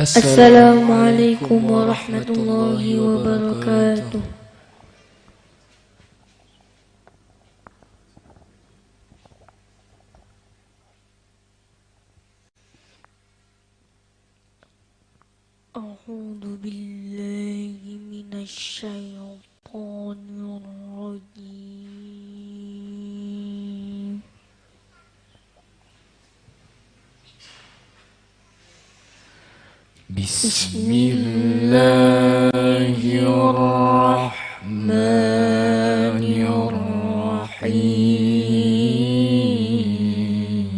Assalamualaikum warahmatullahi wabarakatuh. A'udzu billahi minasy syaithanir rajim. Bismillahirrahmanirrahim.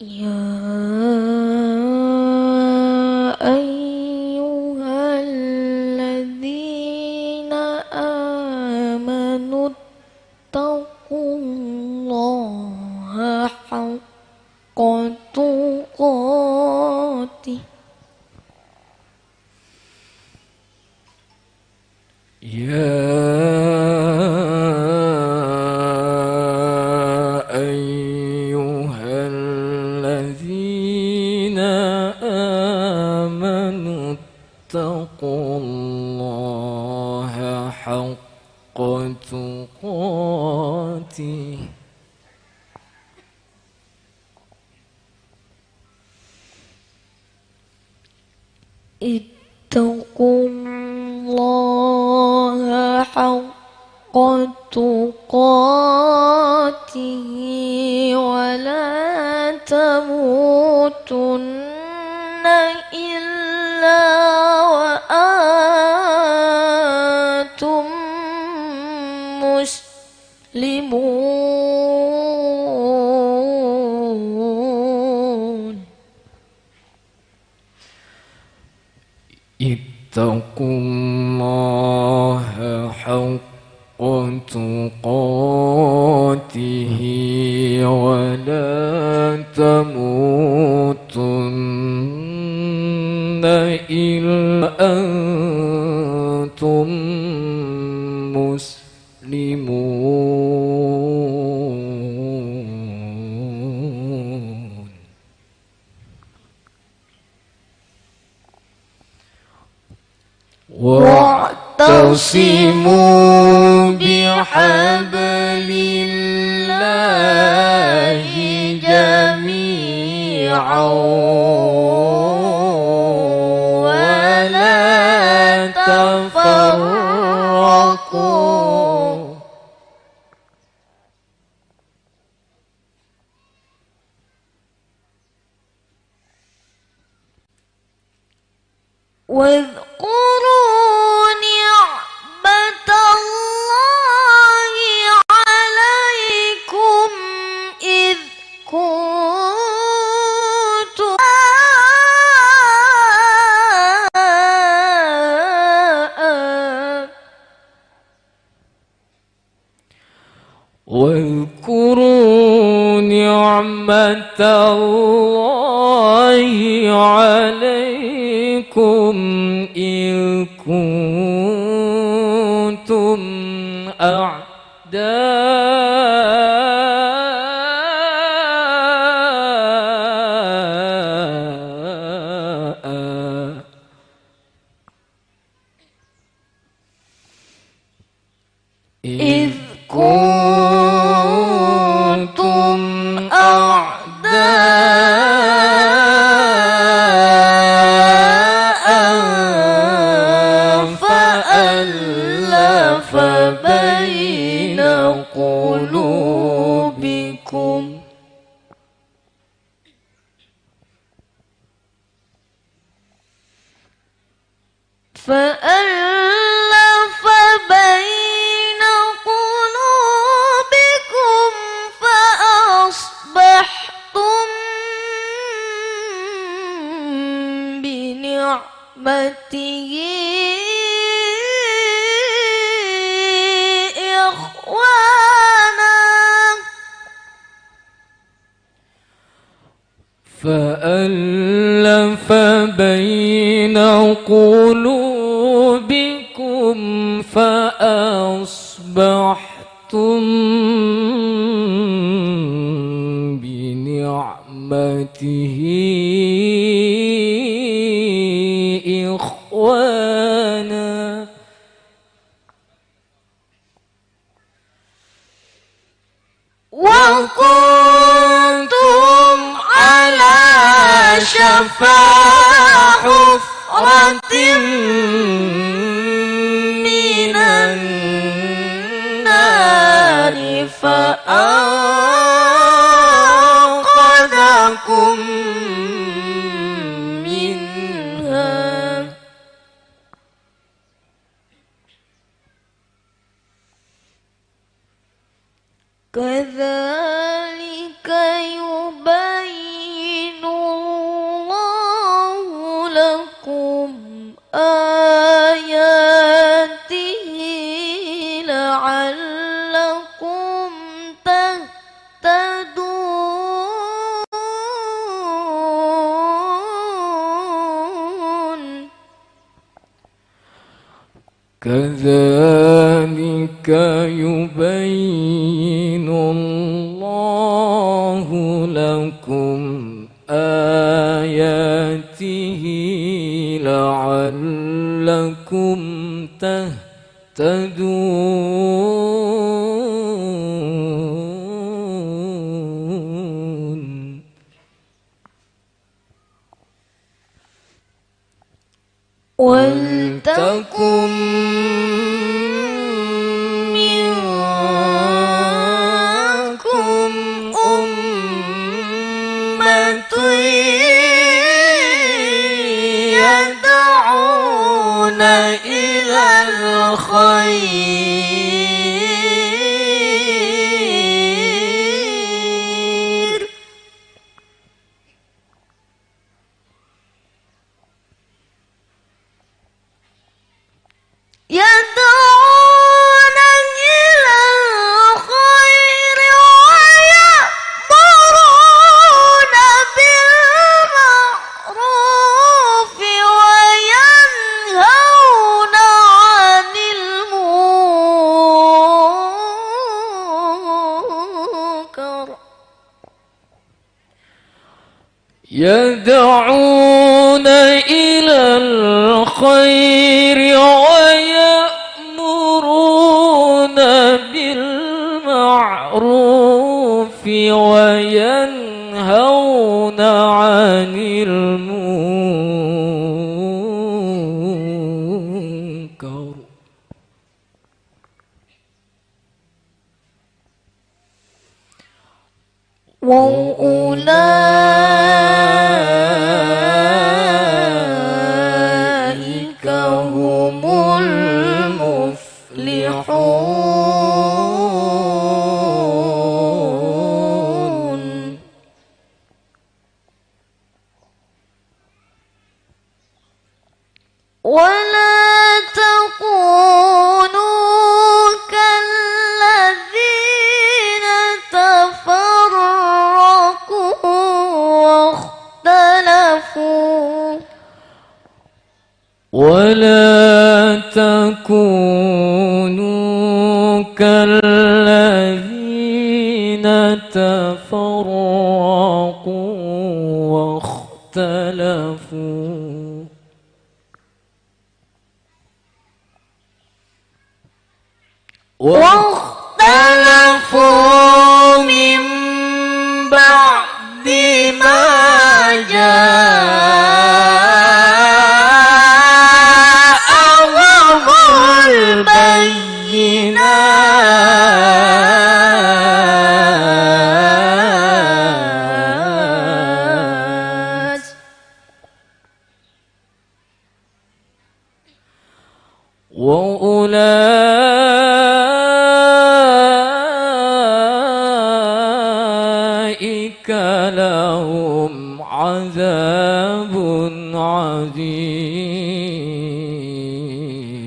Ya ayyuhalladzina amanu taqullaha haqqa tuqatih. Ittaqullaha haqqa tuqatih. Ittaqullaha haqqa tuqatih wa la tamutunna illa wa antum muslimun. Ittaqullaha haqqa tuqatih wa la tamutunna illa antum muslimun. Wa'tasimu bihablillahi jami'an wa la tafarraqu. واذكروا نعمة الله عليكم إذ كنتم واذكروا نعمة الله عليكم إذ كنتم أعداء إذ كنتم أعداء فألف بين قلوبكم فأصبحتم بنعمته إخوانا فألف بين قلوبكم بكم فأصبحتم بنعمته إخوانا وكنتم على شفا حفرة من النار فأنقذكم منها كذلك يبين الله لكم آياته لعلكم تهتدون كذلك يبين الله لكم آياته لعلكم تهتدون ولتكن منكم أمة يدعون إلى الخير يدعون إلى الخير ويأمرون بالمعروف وينهون عن المنكر يدعون إلى الخير ويأمرون بالمعروف وينهون عن المنكر وأولئك هم المفلحون ولا تكونوا كالذين تفرقوا واختلفوا ولا تكونوا كالذين تفرقوا واختلفوا واختلفوا من بعد ما جاءهم البينات وأولئك لهم عذاب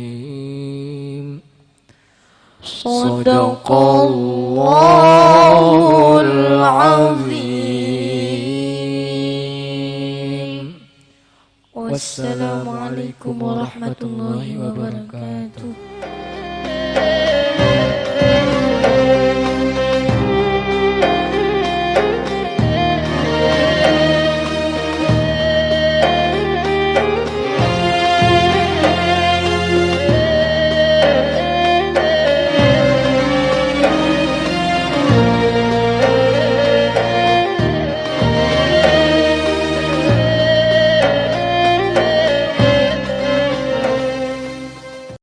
عظيم صدق الله العظيم Wassalamualaikum warahmatullahi wabarakatuh.